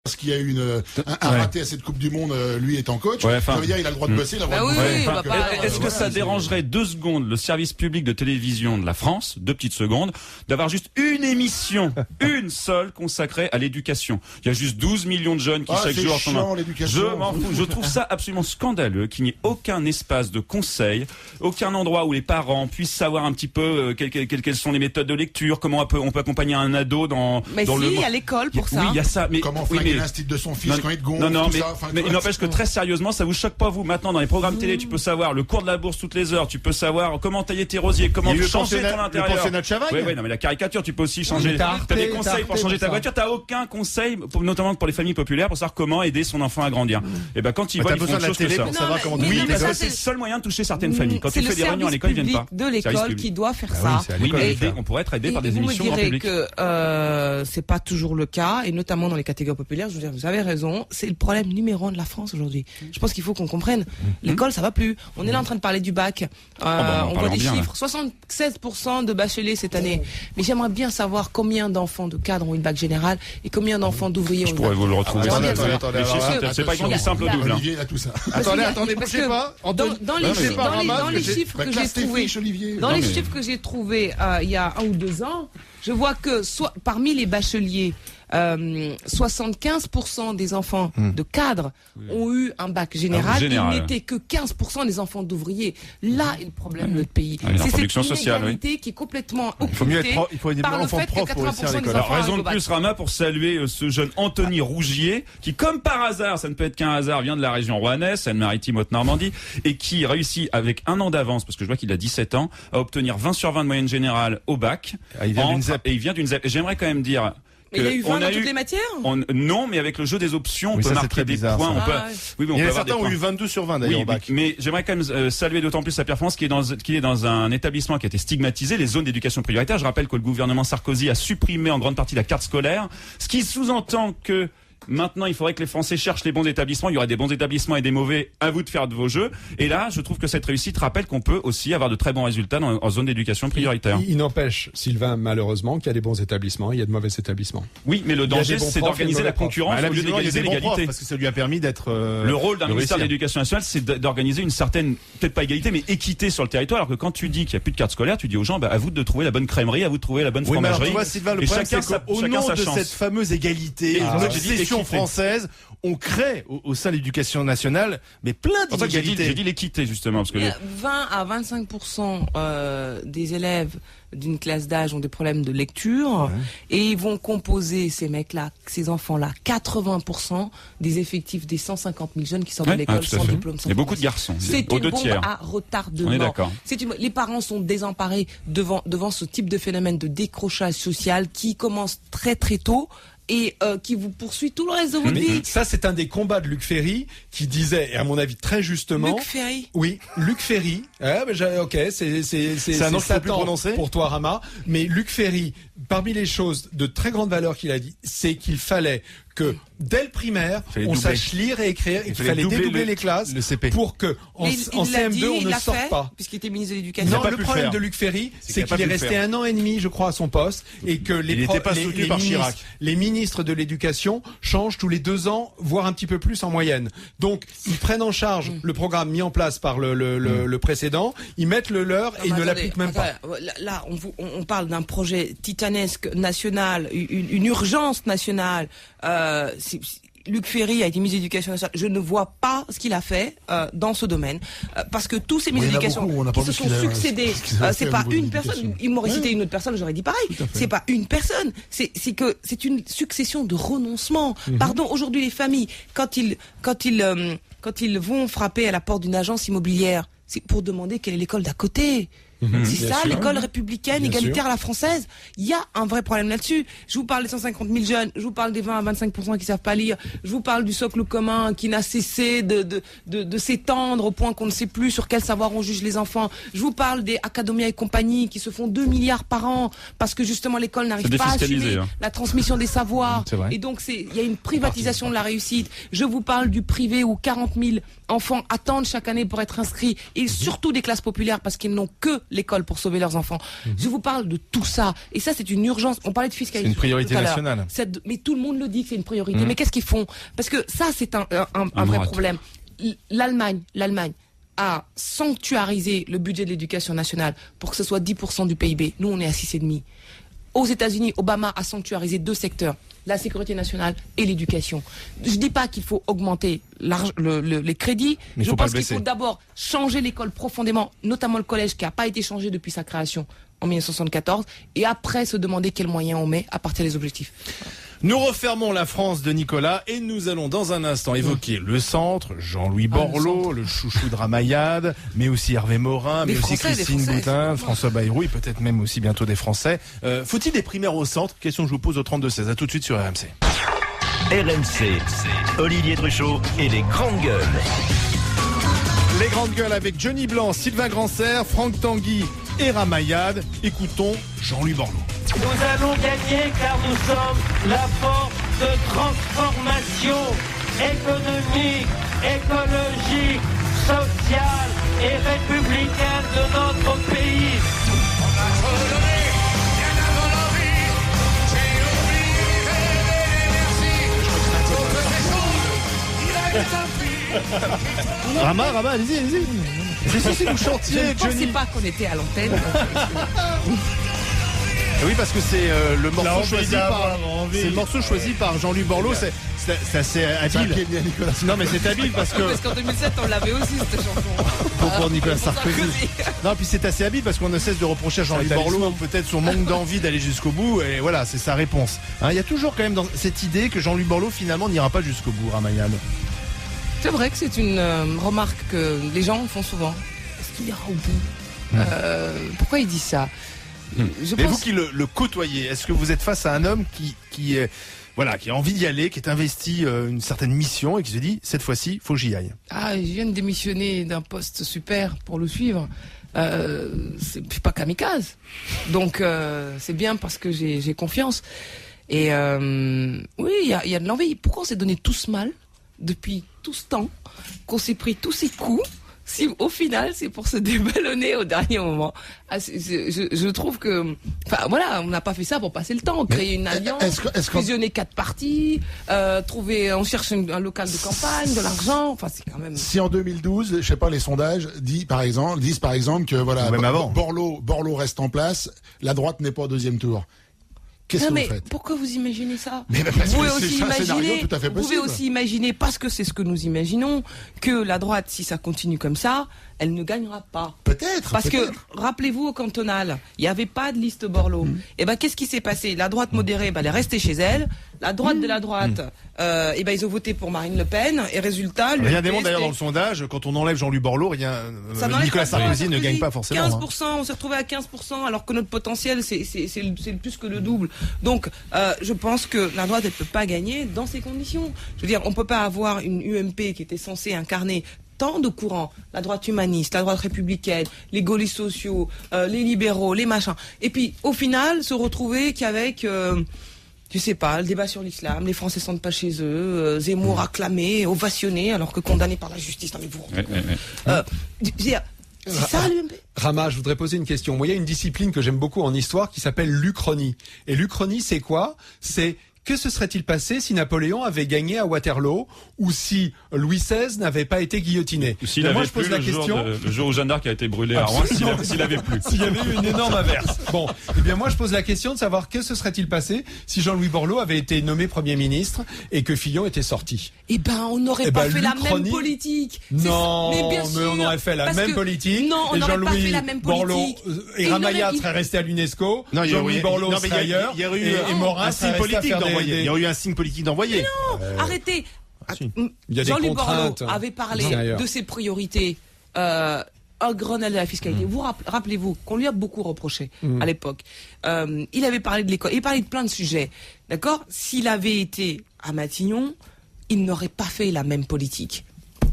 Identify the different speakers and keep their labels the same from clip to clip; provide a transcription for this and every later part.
Speaker 1: parce qu'il y a eu un raté à cette Coupe du Monde, lui étant coach. Ça veut dire il a le droit de bosser, il a le droit de bosser.
Speaker 2: Est-ce que ça dérangerait 2 secondes le service public de télévision de la France, 2 petites secondes, d'avoir juste une émission, une seule consacrée à l'éducation? Il y a juste 12 millions de jeunes qui chaque jour...
Speaker 1: Je
Speaker 2: m'en fous. Je trouve ça absolument scandaleux qu'il n'y ait aucun espace de conseil, aucun endroit où les parents puissent savoir un petit peu quelles sont les méthodes de lecture, comment on peut accompagner un ado dans
Speaker 3: le... il y a l'école pour ça.
Speaker 2: Oui, il y a ça. Mais
Speaker 1: comment flinguer l'instinct de son fils quand il te gonfle,
Speaker 2: mais il n'empêche que très sérieusement, ça vous choque pas, vous? Maintenant, dans les programmes télé, tu peux savoir le cours de la bourse toutes les heures, tu peux savoir comment tailler tes rosiers, comment changer ton intérieur.
Speaker 4: Le pensionnat de Chavagne.
Speaker 2: Oui, non, mais la caricature, tu peux aussi changer. T'as des conseils pour changer ta voiture, t'as aucun conseil, notamment pour les familles populaires, pour savoir comment aider son enfant à grandir. Et ben, quand ils voient, ils font autre chose que ça. Oui, parce que c'est le seul moyen de toucher certaines familles. Quand tu fais des réunions à l'école, ils viennent pas.
Speaker 3: C'est le service public de l'école qui doit faire ça.
Speaker 2: Oui, mais on pourrait être aidé par des émissions grand public.
Speaker 3: Vous me direz que c'est pas toujours le cas, et notamment dans les catégories populaires. Je veux dire, vous avez raison, c'est le problème numéro 1 de la France aujourd'hui. Je pense qu'il faut qu'on comprenne. L'école, ça va plus. On est là en train de parler du bac. On voit des chiffres. 76% de bacheliers cette année. Mais j'aimerais bien savoir combien d'enfants de cadres ont eu le bac général et combien d'enfants d'ouvriers ont eu le bac.
Speaker 2: Je pourrais vous le retrouver.
Speaker 3: Attendez.
Speaker 2: C'est pas une simple double.
Speaker 1: Olivier a tout ça.
Speaker 4: Attendez, bougez pas.
Speaker 3: Dans les chiffres que j'ai trouvés il y a 1 ou 2 ans, je vois que parmi les bacheliers, 75% des enfants de cadres ont eu un bac général. Il n'était que 15% des enfants d'ouvriers. Là est le problème de notre pays. C'est cette inégalité qui est complètement occultée par le fait que 80% des enfants.
Speaker 2: Raison de plus, Rama, pour saluer ce jeune Anthony Rougier, qui, comme par hasard, ça ne peut être qu'un hasard, vient de la région rouennaise, Seine-Maritime, Haute-Normandie, et qui réussit avec 1 an d'avance, parce que je vois qu'il a 17 ans, à obtenir 20 sur 20 de moyenne générale au bac.
Speaker 4: Il
Speaker 2: vient d'une ZEP. J'aimerais quand même dire...
Speaker 3: Mais il y a eu 20 dans toutes les matières?
Speaker 2: Non, mais avec le jeu des options, on peut marquer des points.
Speaker 4: Il y en a certains ont eu 22 sur 20 d'ailleurs au bac.
Speaker 2: Mais j'aimerais quand même saluer d'autant plus sa performance qu'il est dans un établissement qui a été stigmatisé, les zones d'éducation prioritaire. Je rappelle que le gouvernement Sarkozy a supprimé en grande partie la carte scolaire, ce qui sous-entend que maintenant, il faudrait que les Français cherchent les bons établissements. Il y aurait des bons établissements et des mauvais. À vous de faire de vos jeux. Et là, je trouve que cette réussite rappelle qu'on peut aussi avoir de très bons résultats en zone d'éducation prioritaire.
Speaker 5: Il n'empêche, Sylvain, malheureusement, qu'il y a des bons établissements, il y a de mauvais établissements.
Speaker 2: Oui, mais le danger, c'est d'organiser la concurrence au lieu d'égaliser l'égalité.
Speaker 4: Parce que ça lui a permis d'être...
Speaker 2: Le rôle d'un ministère de l'Éducation nationale, c'est d'organiser une certaine, peut-être pas égalité, mais équité sur le territoire. Alors que quand tu dis qu'il n'y a plus de carte scolaire, tu dis aux gens, à vous de trouver la bonne crèmerie, à vous de trouver la bonne fromagerie.
Speaker 4: Oui, mais alors, tu vois, Sylvain, le problème, c'est qu'au nom de cette fameuse égalité, l'obsession française, on crée au sein de l'éducation nationale, mais plein d'inégalités.
Speaker 2: J'ai dit l'équité, justement. Parce que
Speaker 3: 20 à 25% des élèves d'une classe d'âge ont des problèmes de lecture, et ils vont composer, ces enfants-là, 80% des effectifs des 150 000 jeunes qui sortent de l'école sans diplôme.
Speaker 2: Il y a beaucoup de garçons.
Speaker 3: C'est une bombe à retardement.
Speaker 2: On est d'accord.
Speaker 3: Les parents sont désemparés devant ce type de phénomène de décrochage social qui commence très très tôt et qui vous poursuit tout le reste de votre vie.
Speaker 5: Ça, c'est un des combats de Luc Ferry qui disait, et à mon avis très justement...
Speaker 3: Luc Ferry?
Speaker 5: Oui, Luc Ferry. Ok, c'est
Speaker 4: un nom que je peux plus prononcer
Speaker 5: pour toi, Rama. Mais Luc Ferry, parmi les choses de très grande valeur qu'il a dit, c'est qu'il fallait que dès le primaire, on sache lire et écrire, et qu'il fallait dédoubler les classes pour que en CM2 on ne sorte pas.
Speaker 3: Puisqu'il était ministre de l'Éducation.
Speaker 5: Non, le problème de Luc Ferry, c'est qu'il est resté 1 an et demi, je crois, à son poste, et que les ministres de l'Éducation changent tous les 2 ans, voire un petit peu plus en moyenne. Donc, ils prennent en charge le programme mis en place par le précédent, ils mettent le leur et ils ne l'appliquent même pas.
Speaker 3: Là, on parle d'un projet titanesque national, une urgence nationale. Luc Ferry a été ministre de l'Éducation nationale. Je ne vois pas ce qu'il a fait dans ce domaine, parce que tous ces ministres de l'Éducation qui se sont succédés, c'est pas une personne. Il m'aurait cité une autre personne, j'aurais dit pareil. C'est pas une personne. C'est une succession de renoncements. Pardon, aujourd'hui les familles, quand ils vont frapper à la porte d'une agence immobilière, c'est pour demander quelle est l'école d'à côté. C'est ça, l'école républicaine, égalitaire à la française. Il y a un vrai problème là-dessus. Je vous parle des 150 000 jeunes, je vous parle des 20 à 25% qui savent pas lire, je vous parle du socle commun qui n'a cessé de s'étendre au point qu'on ne sait plus sur quel savoir on juge les enfants. Je vous parle des Academia et compagnie qui se font 2 milliards par an parce que justement l'école n'arrive pas à assumer la transmission des savoirs. Et donc il y a une privatisation de la réussite. Je vous parle du privé où 40 000 enfants attendent chaque année pour être inscrits, et surtout des classes populaires parce qu'ils n'ont que l'école pour sauver leurs enfants. Je vous parle de tout ça. Et ça, c'est une urgence. On parlait de fiscalité.
Speaker 4: C'est une priorité nationale.
Speaker 3: Mais tout le monde le dit que c'est une priorité. Mais qu'est-ce qu'ils font? Parce que ça, c'est un vrai problème. L'Allemagne a sanctuarisé le budget de l'éducation nationale pour que ce soit 10% du PIB. Nous, on est à 6,5%. Aux États-Unis, Obama a sanctuarisé 2 secteurs, la sécurité nationale et l'éducation. Je dis pas qu'il faut augmenter les crédits. Je pense qu'il faut d'abord changer l'école profondément, notamment le collège qui n'a pas été changé depuis sa création en 1974, et après se demander quels moyens on met à partir des objectifs.
Speaker 4: Nous refermons la France de Nicolas et nous allons dans un instant évoquer le centre, Jean-Louis Borloo, le chouchou de Ramayad, mais aussi Hervé Morin, mais aussi Christine Boutin, François Bayrou et peut-être même aussi bientôt des Français. Faut-il des primaires au centre? Question que je vous pose au 32-16. À tout de suite sur RMC.
Speaker 6: RMC, Olivier Truchot et les grandes gueules.
Speaker 4: Les grandes gueules avec Johnny Blanc, Sylvain Grandserre, Franck Tanguy et Ramayad. Écoutons Jean-Louis Borloo.
Speaker 7: Nous allons gagner car nous sommes la force de transformation économique, écologique, sociale et républicaine de notre pays. On a redonné bien avant l'envie, j'ai oublié l'énergie.
Speaker 4: Rama, allez-y. C'est si vous chantiez,
Speaker 3: Je ne pensais pas qu'on était à l'antenne.
Speaker 4: Oui, parce que c'est le morceau choisi par Jean-Louis Borloo. C'est assez habile. Non, mais c'est habile parce que.
Speaker 3: Parce qu'en 2007, on l'avait aussi, cette chanson.
Speaker 4: Pour Nicolas Sarkozy. Non, puis c'est assez habile parce qu'on ne cesse de reprocher à Jean-Louis Borloo peut-être son manque d'envie d'aller jusqu'au bout. Et voilà, c'est sa réponse. Il y a toujours quand même dans cette idée que Jean-Louis Borloo finalement n'ira pas jusqu'au bout, Ramayad.
Speaker 3: C'est vrai que c'est une remarque que les gens font souvent. Est-ce qu'il ira au bout Pourquoi il dit ça?
Speaker 4: Mais vous qui le côtoyez, est-ce que vous êtes face à un homme qui a envie d'y aller, qui est investi une certaine mission et qui se dit cette fois-ci, faut que j'y aille?
Speaker 3: Je viens de démissionner d'un poste super pour le suivre. Je suis pas kamikaze, donc c'est bien parce que j'ai confiance. Et oui, il y a de l'envie. Pourquoi on s'est donné tous mal depuis tout ce temps, qu'on s'est pris tous ces coups? Si au final c'est pour se déballonner au dernier moment, je trouve que, on n'a pas fait ça pour passer le temps, créer une alliance, fusionner 4 partis, on cherche un local de campagne, de l'argent, c'est quand même.
Speaker 1: Si en 2012, je sais pas, les sondages disent par exemple que Borloo reste en place, la droite n'est pas au 2e tour. Qu'est-ce que vous faites? Pourquoi
Speaker 3: vous imaginez ça?
Speaker 1: Vous pouvez
Speaker 3: aussi imaginer, parce que c'est ce que nous imaginons, que la droite, si ça continue comme ça, elle ne gagnera pas. Parce que, rappelez-vous, au cantonal, il n'y avait pas de liste Borloo. Et qu'est-ce qui s'est passé? La droite modérée, elle est restée chez elle. La droite de la droite, ils ont voté pour Marine Le Pen. Et résultat,
Speaker 4: rien démontre d'ailleurs dans le sondage, quand on enlève Jean-Louis Borloo, Nicolas Sarkozy ne gagne pas forcément.
Speaker 3: 15%, on s'est retrouvé à 15%, alors que notre potentiel, c'est plus que le double. Donc, je pense que la droite, elle peut pas gagner dans ces conditions. Je veux dire, on peut pas avoir une UMP qui était censée incarner tant de courants, la droite humaniste, la droite républicaine, les gaullistes sociaux, les libéraux, les machins. Et puis, au final, se retrouver qu'avec, je sais pas, le débat sur l'islam, les Français sentent pas chez eux, Zemmour acclamé, ovationné, alors que condamné par la justice. Non mais vous. C'est ça l'UMP.
Speaker 5: Rama, je voudrais poser une question. Moi, il y a une discipline que j'aime beaucoup en histoire qui s'appelle l'Uchronie. Et l'Uchronie, c'est quoi? C'est que se serait-il passé si Napoléon avait gagné à Waterloo ou si Louis XVI n'avait pas été guillotiné?
Speaker 2: Ou s'il avait plu le jour où Jeanne d'Arc a été brûlée à Rouen, s'il avait plu.
Speaker 5: S'il y avait eu une énorme averse. Bon, moi je pose la question de savoir que se serait-il passé si Jean-Louis Borloo avait été nommé Premier ministre et que Fillon était sorti?
Speaker 3: On n'aurait pas fait la même politique.
Speaker 5: Non, mais on aurait fait la même politique.
Speaker 3: Non, on n'aurait pas fait la même politique.
Speaker 5: Et Ramayad serait resté à l'UNESCO. Jean-Louis Borloo serait ailleurs. Et Morin serait resté à faire
Speaker 4: il y aurait eu un signe politique d'envoyer.
Speaker 3: Non, arrêtez.
Speaker 5: Jean-Louis
Speaker 3: Borloo avait parlé de ses priorités. Un Grenelle de la fiscalité. Vous rappelez-vous qu'on lui a beaucoup reproché à l'époque. Il avait parlé de l'école, il parlait de plein de sujets. D'accord? S'il avait été à Matignon, il n'aurait pas fait la même politique.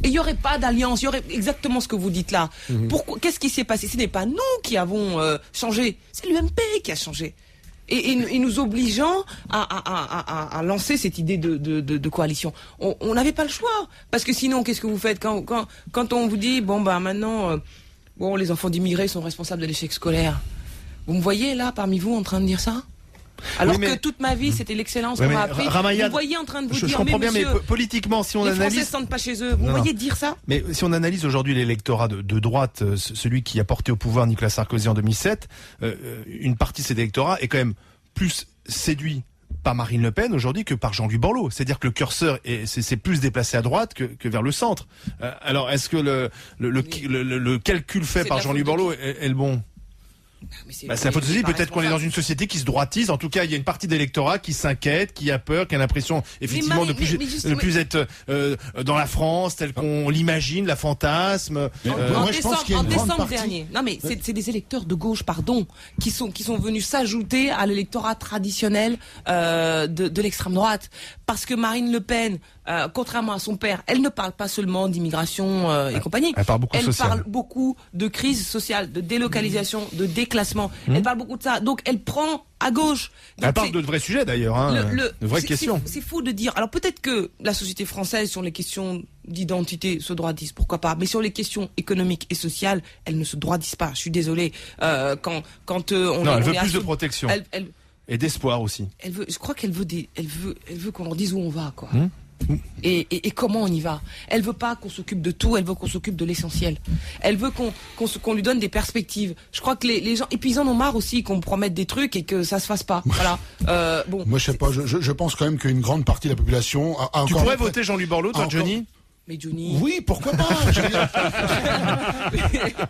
Speaker 3: Et il n'y aurait pas d'alliance, il y aurait exactement ce que vous dites là. Pourquoi? Qu'est-ce qui s'est passé? Ce n'est pas nous qui avons changé, c'est l'UMP qui a changé. Et nous obligeant à lancer cette idée de coalition. On n'avait pas le choix. Parce que sinon, qu'est-ce que vous faites quand on vous dit, maintenant, Bon, les enfants d'immigrés sont responsables de l'échec scolaire. Vous me voyez là, parmi vous, en train de dire ça ? Alors que toute ma vie, c'était l'excellence qu'on m'a appris.
Speaker 4: Ramayad,
Speaker 3: vous voyez en train de vous dire,
Speaker 4: je comprends bien, mais politiquement, si on analyse...
Speaker 3: Les Français ne se sentent pas chez eux. Vous voyez dire ça ?
Speaker 4: Mais si on analyse aujourd'hui l'électorat de droite, celui qui a porté au pouvoir Nicolas Sarkozy en 2007, une partie de cet électorat est quand même plus séduit par Marine Le Pen aujourd'hui que par Jean-Louis Borloo. C'est-à-dire que le curseur c'est plus déplacé à droite que vers le centre. Alors, est-ce que le calcul fait par Jean-Louis Borloo est le bon ? C'est la faute aussi. Peut-être qu'on est dans une société qui se droitise. En tout cas, il y a une partie d'électorat qui s'inquiète, qui a peur, qui a l'impression effectivement de plus être dans la France telle qu'on l'imagine, la fantasme.
Speaker 3: En décembre dernier. Non, mais c'est des électeurs de gauche, pardon, qui sont venus s'ajouter à l'électorat traditionnel de l'extrême droite, parce que Marine Le Pen, contrairement à son père, elle ne parle pas seulement d'immigration et compagnie.
Speaker 4: Elle parle beaucoup de social.
Speaker 3: Elle parle beaucoup de crise sociale, de délocalisation, de déclassement. Elle parle beaucoup de ça. Donc elle prend à gauche. Donc
Speaker 4: elle parle de vrais sujets d'ailleurs, de vraies questions.
Speaker 3: C'est fou de dire. Alors peut-être que la société française, sur les questions d'identité, se droitise, pourquoi pas. Mais sur les questions économiques et sociales, elle ne se droitise pas. Je suis désolée.
Speaker 4: Elle veut plus de protection. Et d'espoir aussi.
Speaker 3: Je crois qu'elle veut qu'on leur dise où on va, quoi. Et comment on y va. Elle veut pas qu'on s'occupe de tout, elle veut qu'on s'occupe de l'essentiel. Elle veut qu'on lui donne des perspectives. Je crois que les gens, et puis ils en ont marre aussi qu'on promette des trucs et que ça se fasse pas. Voilà. Bon.
Speaker 1: Moi je sais pas, je pense quand même qu'une grande partie de la population a
Speaker 4: Tu pourrais voter Jean-Louis Borloo, toi, Johnny ?
Speaker 3: Mais Johnny.
Speaker 1: Oui, pourquoi pas.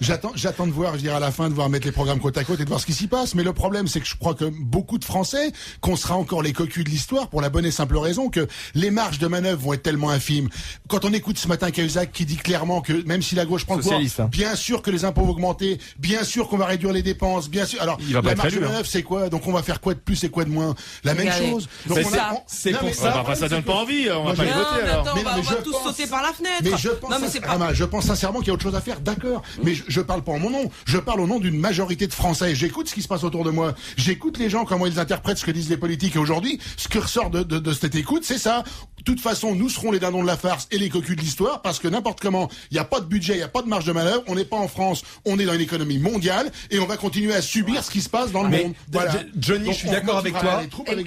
Speaker 1: J'attends de voir, je dirais à la fin, de voir mettre les programmes côte à côte et de voir ce qui s'y passe. Mais le problème, c'est que je crois que beaucoup de Français, qu'on sera encore les cocus de l'histoire pour la bonne et simple raison que les marges de manœuvre vont être tellement infimes. Quand on écoute ce matin Cahuzac qui dit clairement que même si la gauche prend le pouvoir, bien sûr que les impôts vont augmenter, bien sûr qu'on va réduire les dépenses, bien sûr. Alors, la marge de manœuvre, c'est quoi? Donc on va faire quoi de plus et quoi de moins? La même chose. Donc
Speaker 4: c'est pour ça. Ça donne pas envie. On va pas les voter alors.
Speaker 3: On va tous sauter par la fenêtre.
Speaker 1: Mais je pense sincèrement qu'il y a autre chose à faire, d'accord. Mais je parle pas en mon nom. Je parle au nom d'une majorité de Français. J'écoute ce qui se passe autour de moi. J'écoute les gens, comment ils interprètent ce que disent les politiques. Et aujourd'hui, ce qui ressort de cette écoute, c'est ça. De toute façon, nous serons les dindons de la farce et les cocus de l'histoire, parce que n'importe comment, il n'y a pas de budget, il n'y a pas de marge de manœuvre. On n'est pas en France, on est dans une économie mondiale et on va continuer à subir ce qui se passe dans le monde. Voilà.
Speaker 5: Johnny, donc, je suis d'accord avec toi.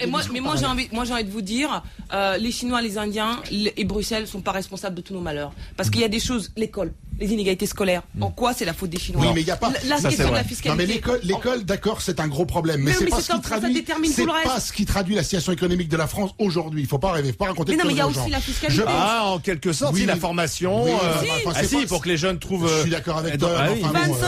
Speaker 3: Moi, j'ai envie de vous dire, les Chinois, les Indiens et Bruxelles sont pas responsables de tous nos malheurs. Parce qu'il y a des choses, l'école, les inégalités scolaires. En quoi c'est la faute des Chinois?
Speaker 1: Oui, mais il n'y a pas.
Speaker 3: La question de la fiscalité.
Speaker 1: Non, mais l'école, d'accord, c'est un gros problème. Mais c'est pas ce qui traduit. C'est pas ce qui traduit la situation économique de la France aujourd'hui. Il faut pas rêver, faut pas raconter.
Speaker 3: Mais non, mais il y a aussi la fiscalité.
Speaker 4: En quelque sorte, la formation. Pour que les jeunes trouvent.
Speaker 1: Je suis d'accord avec toi.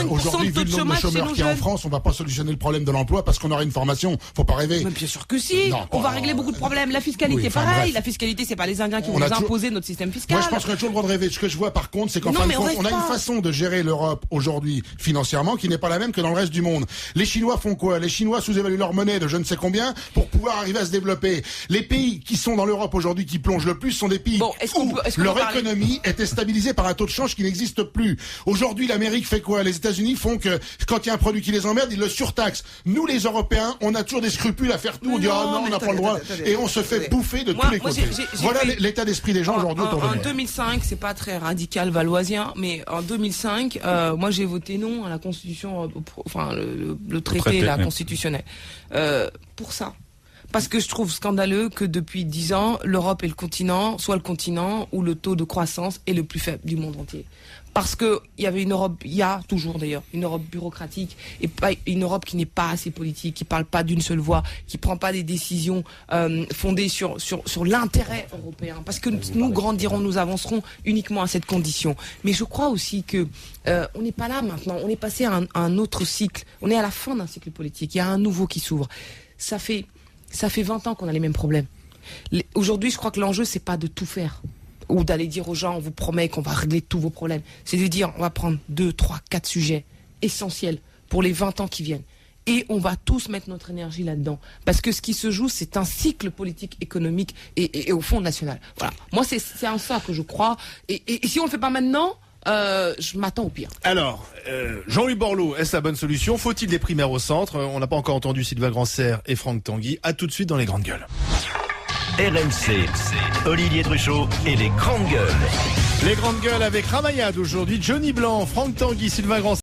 Speaker 1: Aujourd'hui, vu le nombre de chômeurs qu'il y a en France, on va pas solutionner le problème de l'emploi parce qu'on aura une formation. Faut pas rêver.
Speaker 3: Mais bien sûr que si. On va régler beaucoup de problèmes. La fiscalité, pareil. La fiscalité, c'est pas les Indiens qui vont nous imposer notre système fiscal.
Speaker 1: Moi, je pense qu'on a toujours le droit de rêver. Ce que je vois, par contre, c'est qu'en fin de compte, on a une façon de gérer l'Europe aujourd'hui financièrement qui n'est pas la même que dans le reste du monde. Les Chinois font quoi? Les Chinois sous-évaluent leur monnaie de je ne sais combien pour pouvoir arriver à se développer. Les pays qui sont dans l'Europe aujourd'hui qui plongent le plus sont des pays où leur économie est stabilisée par un taux de change qui n'existe plus. Aujourd'hui, l'Amérique fait quoi? Les États-Unis font que quand il y a un produit qui les emmerde, ils le surtaxent. Nous, les Européens, on a toujours des scrupules à faire tout. On dit non, on n'a pas le droit. Et on se fait bouffer de tous les côtés. Voilà l'état d'esprit des gens aujourd'hui autour de nous.
Speaker 3: En 2005, c'est pas très radical valoisien, mais en 2005, moi j'ai voté non à la Constitution, le traité là, constitutionnel, pour ça. Parce que je trouve scandaleux que depuis 10 ans, l'Europe est le continent où le taux de croissance est le plus faible du monde entier. Parce que il y a toujours d'ailleurs une Europe bureaucratique et pas une Europe qui n'est pas assez politique, qui parle pas d'une seule voix, qui prend pas des décisions fondées sur l'intérêt européen. Parce que nous grandirons, nous avancerons uniquement à cette condition. Mais je crois aussi que on n'est pas là maintenant. On est passé à un autre cycle. On est à la fin d'un cycle politique. Il y a un nouveau qui s'ouvre. Ça fait 20 ans qu'on a les mêmes problèmes. Aujourd'hui, je crois que l'enjeu c'est pas de tout faire. Ou d'aller dire aux gens, on vous promet qu'on va régler tous vos problèmes. C'est de dire, on va prendre 2, 3, 4 sujets essentiels pour les 20 ans qui viennent. Et on va tous mettre notre énergie là-dedans. Parce que ce qui se joue, c'est un cycle politique, économique et au fond national. Voilà. Moi, c'est en ça que je crois. Et si on le fait pas maintenant, je m'attends au pire.
Speaker 4: Alors, Jean-Louis Borloo, est-ce la bonne solution? Faut-il des primaires au centre? On n'a pas encore entendu Sylvain Grandserre et Franck Tanguy. À tout de suite dans les grandes gueules.
Speaker 6: RMC, Olivier Truchot et les grandes gueules.
Speaker 4: Les grandes gueules avec Ramayad aujourd'hui, Johnny Blanc, Franck Tanguy, Sylvain Grandserre.